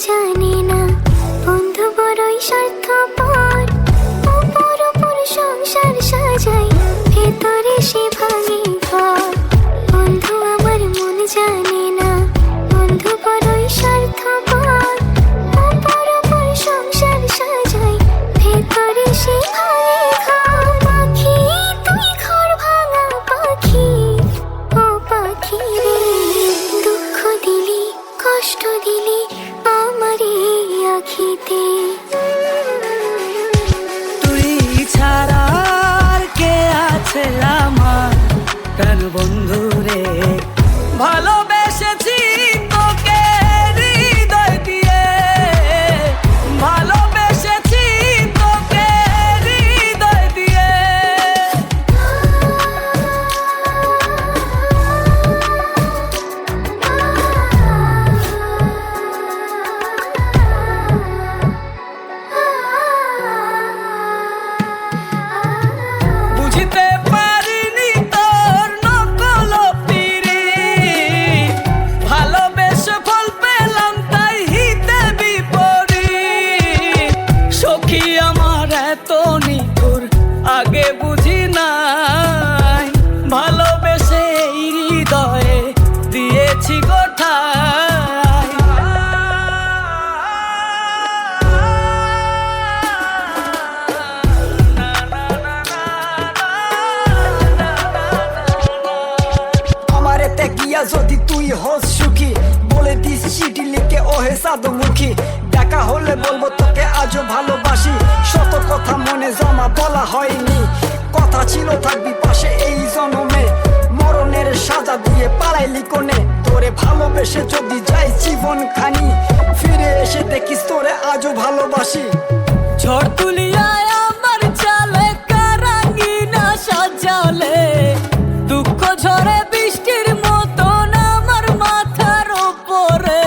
জানে না বন্ধু বড়ই স্বার্থপর। উপর উপর সংসার সাজাই, ভেতরে সে ভাঙে ঘর। বন্ধু আমার মন জানে না বন্ধু বড়ই স্বার্থপর। উপর উপর সংসার সাজাই, ভেতরে সে ভাঙে ঘর। পাখি তুই ঘর ভাঙা পাখি, ও পাখি রে, দুঃখ দিলি কষ্ট দিলি আমার এই আখিতে। তুই ছাড়া আর কে আছে আমার প্রাণ বন্ধু রে। ভালোবেসেছি তোকে হৃদয় দিয়ে, ভালোবেসেছি তোকে হৃদয় দিয়ে। বুঝিতে পারিনি তোর নকল পিরিত, ভালোবেসে ফল পেলাম তাই হিতে বিপরীত। সখী আমার এত নিঠুর আগে বুঝি নাই, ভালোবেসে এই হৃদয়ে দিয়েছি গোঠায়। আমার এতে গিয়া যদি তুই হোস সুখী, বলে দিস চিঠি লিখে ওহে সাধুমুখী। দেখা হলে বলবো তোকে আজও ভালোবাসি, শত কথা মনে জমা বলা হয়নি। কথা ছিল থাকবি পাশে এই জনমে, মরণের সাজা দিয়ে পালাইলি কোনে। তোরে ভালোবেসে যদি যাই জীবন খানি, ফিরে এসে দেখিস তোরে আজও ভালোবাসি। ঝড় তুলিয়ায় আমার চালে কারাঙ্গিনা সাজালে, দুঃখ ঝরে বৃষ্টির মতন আমার মাথার উপরে।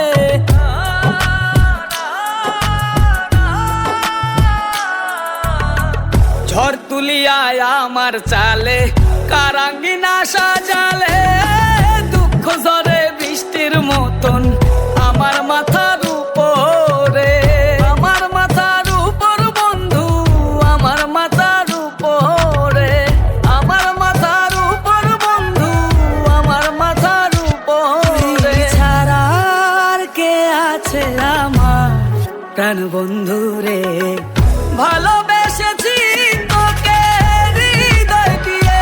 ঝড় তুলিয়ায় আমার চালে কারাঙ্গিনা সাজালে, দুঃখ ঝরে বৃষ্টির মতন আমার মাথার উপরে। আমার মাথার উপর বন্ধু, আমার মাথার উপরে। আমার মাথার উপর বন্ধু, আমার মাথার উপরে। ছাড়া আর কে আছে আমার প্রাণ বন্ধু রে। ভালোবেসেছি তোকে হৃদয় দিয়ে,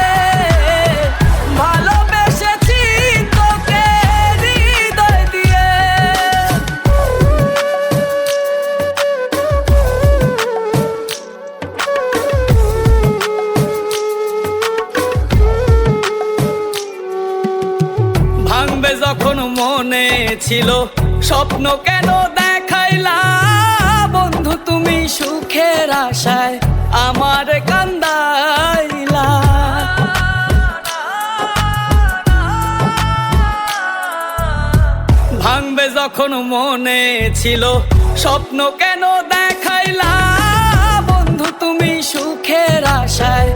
ভালোবেসেছি তোকে হৃদয় দিয়ে। ভাঙবে যখন মনে ছিল স্বপ্ন কেন দেখাইলা, বন্ধু তুমি সুখের আশায় আমার কান্দাইলা। ভাঙবে যখন মনে ছিল স্বপ্ন কেন দেখাইলা, বন্ধু তুমি সুখের আশায়